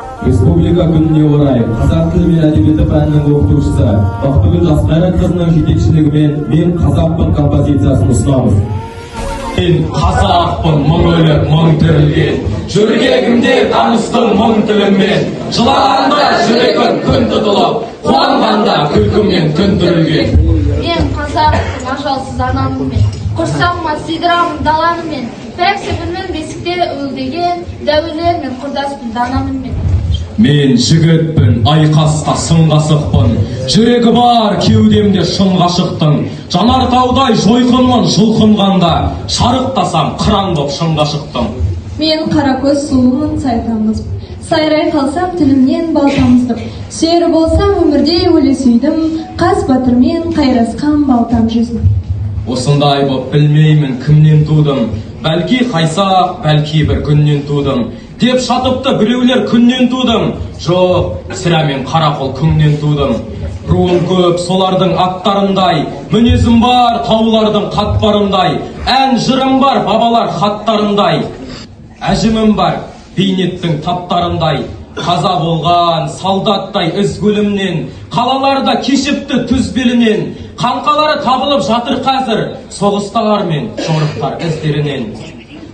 Республика күніне орай қазақ тілі мен әдебиеті пәнінің оқытушысы Бақтыгүл Жасқайратқызының жетекшілігімен мен қазақпын композициясын ұсынамыз. Мен қазақпын, мың өліп, мың тірілген, жүрегімде таныстым мың тіліммен, жылағанда жүрегім күн тұтылып, қуанғанда күлкіммен күн түрілген. Мен қазақпын, ажалсыз анаммен, құрсағыма сыйдырамын даланымен, пәк сібірмен бесікте үлдеген, дәуірлермен құрдаспын данамын мен. Мен жігітпін, айқаста сынға сықпын, жүрегі бар кеудемде шынға шықтың, жанартаудай жойқынмын жұлқынғанда, шарықтасам қыран боп шыңға шықтым. Мен қаракөз сұлумын сайтамызбын, сайрай қалсам тілімнен балтамыздым, сүйері болсам өмірде өлі сүйдім, қас батырмен қайрасқан балтам жүзім. Осындай боп білмеймін кімнен тудым, бәлки қайсақ, бәлки бір күннен тудым, деп шатыпты біреулер күннен тудым, жоқ, сірә мен қарақол күннен тудым. Руым көп солардың аттарындай, мінезім бар таулардың қатпарындай, ән жырым бар бабалар хаттарындай, әжімім бар бейнеттің таптарындай, қаза болған солдаттай із көлімнен, қалаларда кешіпті түз белінен, қаңқалары табылып жатыр қазір соғыстар мен жорықтар іздерінен.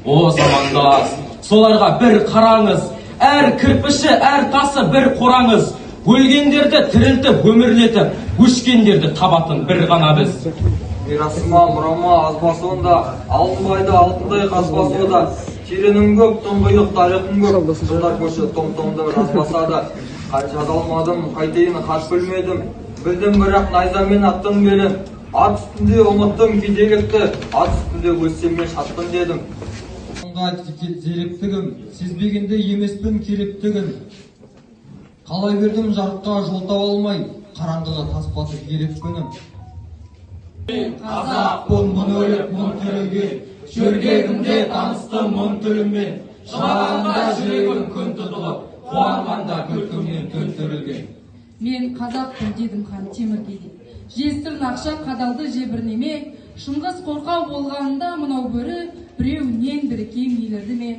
О замандас, соларға бір қараңыз, әр кірпіші, әр тасы бір қораңыз, өлгендерді тірілтіп өмірлетіп, өшкендерді табатын бір ғана біз. Мирасыма, мұрама, азбасуында, алтынбайды алтындай қазбасуда, теренің көп, тұңғиық тарихың көп, жылдар көші том-томды жазбасады. Жазалмадым, қайтейін қаш білмедім, білдім бірақ найзамен аттың белін, ат үстінде ұмыттым кедейлікті, ат үстінде өссем мен шаттым дедім. Зеректігім, сезбегенде емеспін керектігін. Қалай бердім жарыққа жол таба алмай, қараңғыға тас батып керек күнім. Мен қазақпын, мың өліп, мың тірілген, жүрегімде таныстым мың тіліммен, жылағанда жүрегім күн тұтылып, қуанғанда күлкімнен күн түрілген. Мен қазақпын дедім хан Теміргеге, жесірін ақша қадалды жебірнеме, Шыңғыс қорқау болғанында мынау бөрі біреуінен бірі кем елірді ме?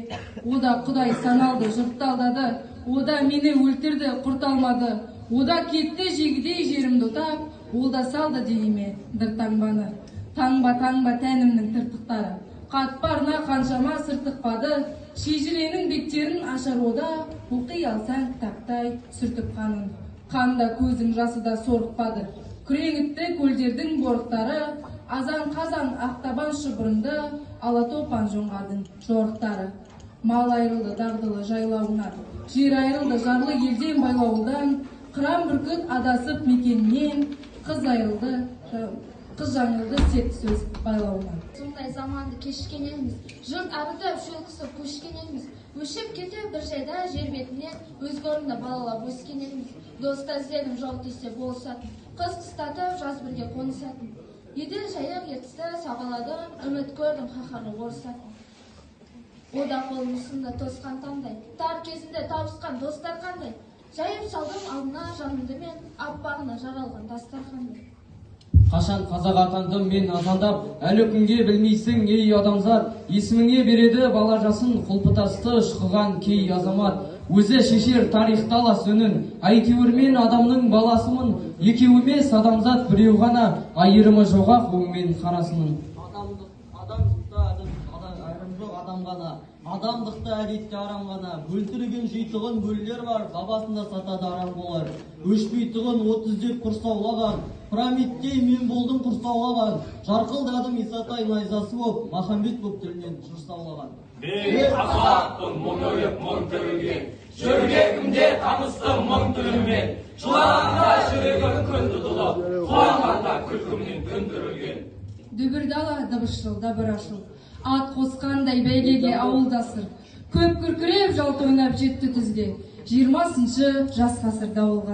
Ода құдай саналды, жұртты алдады, ода мені өлтірді, құрт алмады, ода кетті жегідей жерімді ұтап, ол да салды денеме дыр таңбаны. Таңба тәнімнің тыртықтары, қатпарына қаншама сыртықпады, шежіренің беттерін ашар ода, оқи алсаң кітаптай сүртіп қанын. Қанда көзім жасы да сорықпады, күреңітті көлдердің борықтары, азан қазан ақтабан шұбырынды, алатопан жоңғардың жорықтары. Мал айрылды дағдылы жайлауынан, жер айрылды жарлы елден байлауынан, қыран бүркіт адасып мекенінен, қыз айрылды, қыз жаңылды сет сөз байлауынан. Сондай заманды кешкен елміз, жұрт арыдап шөлкісіп көшкен елміз, өшіп кете бір жайда жер бетінен өз орнында балалап өскен елміз. Доста іздедім жау тисе болысатын, қыз қыстатып жаз бірге қонысатын. Еділ жайық ертісті сағаладым, үміт көрдім қаһарлы орысатын. Ода қолым ұсынды тосқан таңдай, тар кезінде табысқан достар қандай. Жайып салдым алдына жанымды мен, аппағына жаралған дастарханды. Қашан қазақ атандым мен азандап, әлі күнге білмейсің ей адамзат, есіміңе береді бала жасын, құлпытасты шыққан кей азамат. Өзі шешер тарихта алас үнін, әйтеуір мен адамның баласымын, екеу емес адамзат біреу ғана, айырымы жоғақ өң мен қарасының. Адам ғана, адамдықты әдетте арам ғана, өлтірген жейтұғын бөлілер бар, бабасында сатады арам болар. Өшпейтұғын 30 деп құрсаулаған, пирамидтей мен болдым құрсаулаған, жарқылдадым Исатай найзасы боп, Махамбет боп тілінен жырсаулаған. Мен қазақпын, мың өліп, мың тірілген, жүрегімде таныстым мың тіліммен, жылағанда жүрегім күн тұтылып, қуанғанда күлкімнен күн түрілген. Дүбірдала дыбысшыл дабырашыл, ат қосқандай бәйгеге ауылдасыр, көп күркіреп жалт ойнап жетті түзге, 20-шы жас ғасырда болған.